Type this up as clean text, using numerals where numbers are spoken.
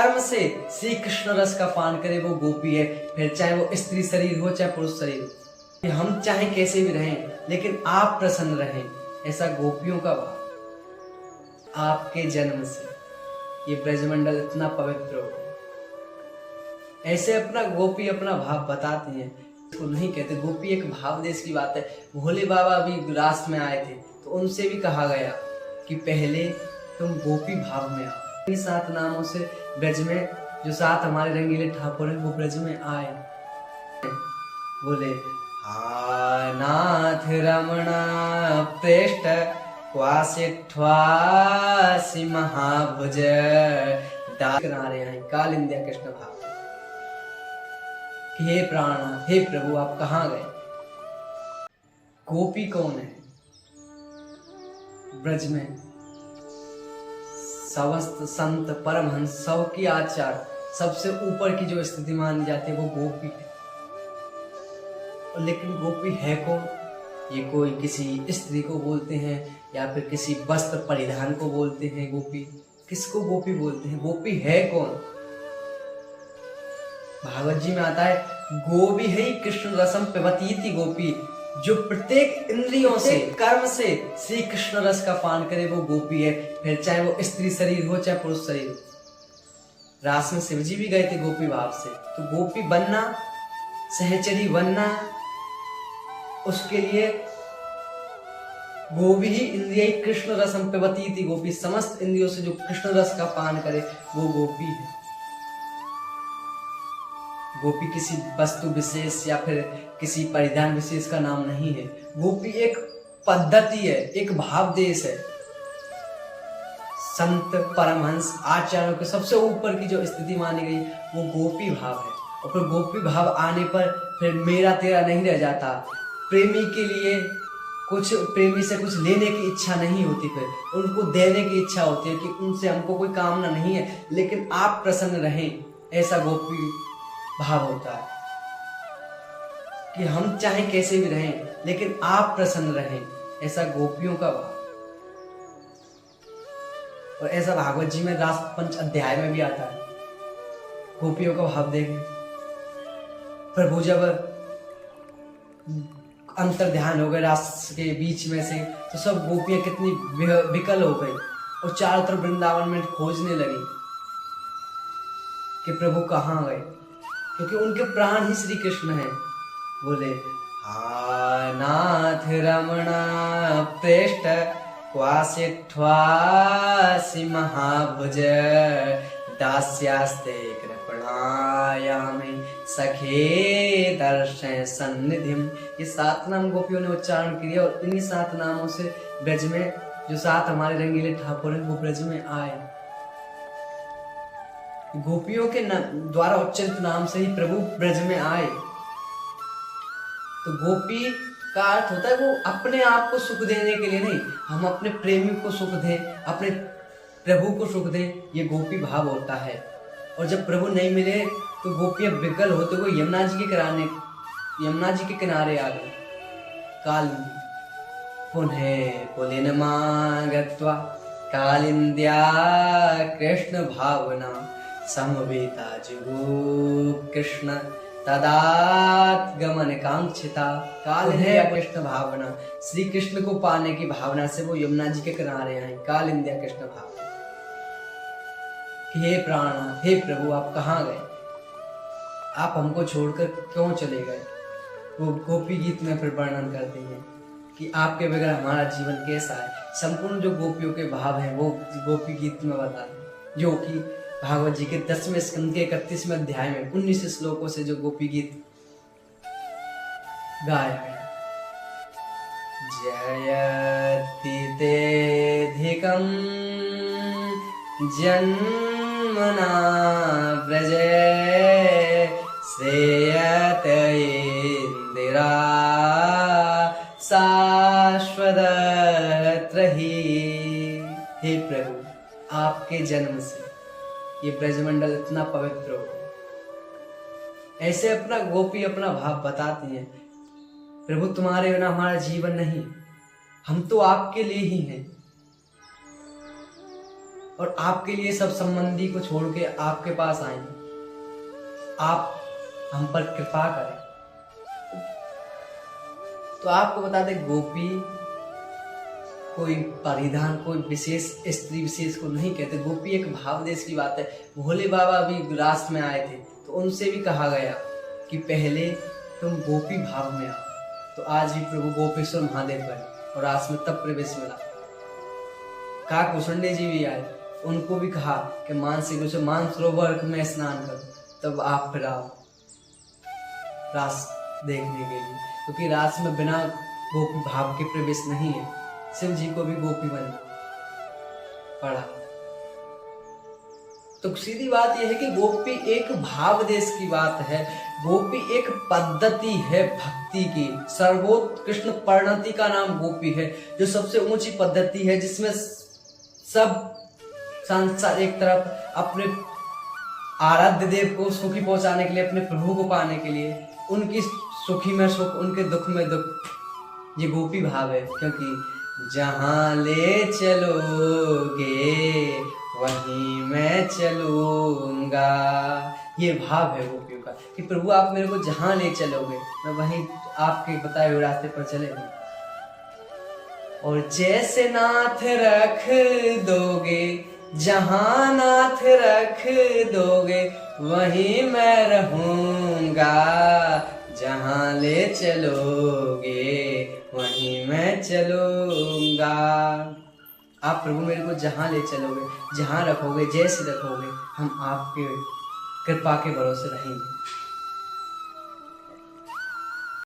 कर्म से श्री कृष्ण रस का पान करे वो गोपी है, फिर चाहे वो स्त्री शरीर हो चाहे पुरुष शरीर हो। कि हम चाहे कैसे भी रहें लेकिन आप प्रसन्न रहें, ऐसा गोपियों का भाव। आपके जन्म से ये ब्रजमंडल इतना पवित्र हो गया। ऐसे अपना गोपी अपना भाव बताती हैं, तो नहीं कहते। गोपी एक भाव देश की बात है। भोले बाबा भी रास में आए थे तो उनसे भी कहा गया कि पहले तुम गोपी भाव में आओ। इन 7 नामों से ब्रज में जो 7 हमारे रंगीले ठाकुर हैं वो ब्रज में आए। बोले नाथ रमण प्रेष्ठ क्वासिठ्वासि महाभुज किनारे आए कालिंदिया कृष्ण भाव। हे प्राण हे प्रभु आप कहाँ गए। गोपी कौन है ब्रज में? समस्त संत परमहंस सबकी आचार्य सबसे ऊपर की जो स्थिति मानी जाती है वो गोपी है। लेकिन गोपी है कौन? ये कोई किसी स्त्री को बोलते हैं या फिर किसी वस्त्र परिधान को बोलते हैं गोपी। किसको गोपी बोलते हैं? गोपी है कौन? भागवत जी में आता है गोपी है कृष्ण रसम पिबतीति गोपी, जो प्रत्येक इंद्रियों से कर्म से श्री कृष्ण रस का पान करे वो गोपी है, फिर चाहे वो स्त्री शरीर हो चाहे पुरुष शरीर हो। रास में शिवजी भी गए थे गोपी भाव से। तो गोपी बनना, सहचरी बनना, उसके लिए गोपी ही इंद्रिय कृष्ण रसम पिबतीति गोपी, समस्त इंद्रियों से जो कृष्ण रस का पान करे वो गोपी है। गोपी किसी वस्तु विशेष या फिर किसी परिधान विशेष का नाम नहीं है। गोपी एक पद्धति है, एक भाव देश है। संत परमहंस आचार्यों के सबसे ऊपर की जो स्थिति मानी गई वो गोपी भाव है। और फिर गोपी भाव आने पर फिर मेरा तेरा नहीं रह जाता। प्रेमी के लिए कुछ, प्रेमी से कुछ लेने की इच्छा नहीं होती, फिर उनको देने की इच्छा होती है कि उनसे हमको कोई कामना नहीं है लेकिन आप प्रसन्न रहें, ऐसा गोपी भाव होता है। कि हम चाहे कैसे भी रहें लेकिन आप प्रसन्न रहें, ऐसा गोपियों का भाव। और ऐसा भागवत जी में रास पंच अध्याय में भी आता है। गोपियों का भाव देखें। प्रभु जब अंतर ध्यान हो गए रास के बीच में से तो सब गोपियां कितनी विकल हो गई और चारों तरफ वृंदावन में खोजने लगी कि प्रभु कहाँ गए, क्योंकि उनके प्राण ही श्री कृष्ण हैं। बोले नाथ रमण प्रेष्ठ क्वासिठ्वासि महाभुज दास्यास्ते कृपणायामि सखे दर्शन सन्निधिम। ये 7 नाम गोपियों ने उच्चारण किया और इन्हीं 7 नामों से ब्रज में जो 7 हमारे रंगीले ठाकुर हैं वो ब्रज में आए। गोपियों के द्वारा उच्चारित नाम से ही प्रभु ब्रज में आए। तो गोपी का अर्थ होता है वो अपने आप को सुख देने के लिए नहीं, हम अपने प्रेमी को सुख दें, अपने प्रभु को सुख दें, ये गोपी भाव होता है। और जब प्रभु नहीं मिले तो गोपियां विकल होते हुए यमुना जी के किनारे आ गए। कालिंदी पुनः पुलिनमा कालिंद्या कृष्ण भावना समवेता जुगुप कृष्ण तदागमन कांक्षिता। कालिंदिया कृष्ण भावना, श्री कृष्ण को पाने की भावना से वो यमुना जी के किनारे आए। कालिंदिया कृष्ण भावना। हे प्राण हे प्रभु आप कहाँ गए, आप हमको छोड़कर क्यों चले गए। वो गोपी गीत में फिर वर्णन करते हैं कि आपके बगैर हमारा जीवन कैसा है। संपूर्ण जो गोपियों के भाव हैं वो गोपी गीत में बताते हैं, जो कि भागवत जी के 10वें स्कंद के 31वें अध्याय में 19 श्लोकों से जो गोपी गीत गाया गया। जयति तेधिकं जन्मना व्रजे श्रेयत इंदिरा शाश्वतत्रहि। हे प्रभु आपके जन्म से ये ब्रजमंडल इतना पवित्र हो गया। ऐसे अपना गोपी अपना भाव बताती हैं, प्रभु तुम्हारे बिना हमारा जीवन नहीं, हम तो आपके लिए ही हैं। और आपके लिए सब संबंधी को छोड़ के आपके पास आएंगे। आप हम पर कृपा करें। तो आपको बता दें, गोपी कोई परिधान, कोई विशेष स्त्री विशेष को नहीं कहते। गोपी एक भाव देश की बात है। भोले बाबा भी रास में आए थे तो उनसे भी कहा गया कि पहले तुम गोपी भाव में आओ। तो आज भी प्रभु गोपेश्वर महादेव बने और रास में तब प्रवेश मिला। काकभूषुंडी जी भी आए, उनको भी कहा कि मानसिक रूप से मानसरोवर में स्नान करो, तब आप फिर आओ रास देखने के लिए, क्योंकि रास में बिना गोपी भाव के प्रवेश नहीं है। शिव जी को भी गोपी बनना पड़ा। तो सीधी बात यह है कि गोपी एक भाव देश की बात है। गोपी एक पद्धति है भक्ति की। सर्वोत्कृष्ट परिणति का नाम गोपी है, जो सबसे ऊंची पद्धति है, जिसमें सब संसार एक तरफ अपने आराध्य देव को सुखी पहुंचाने के लिए, अपने प्रभु को पाने के लिए, उनकी सुखी में सुख, उनके दुख में दुख, ये गोपी भाव है। क्योंकि जहां ले चलोगे वहीं मैं चलूंगा, ये भाव है गोपियों का कि प्रभु आप मेरे को जहां ले चलोगे मैं वहीं आपके बताए हुए रास्ते पर चलेंगे। और जैसे नाथ रख दोगे, जहां नाथ रख दोगे वहीं मैं रहूंगा, जहां ले चलोगे वहीं मैं चलूंगा। आप प्रभु मेरे को जहां ले चलोगे, जहां रखोगे, जैसे रखोगे, हम आपके कृपा के भरोसे रहेंगे।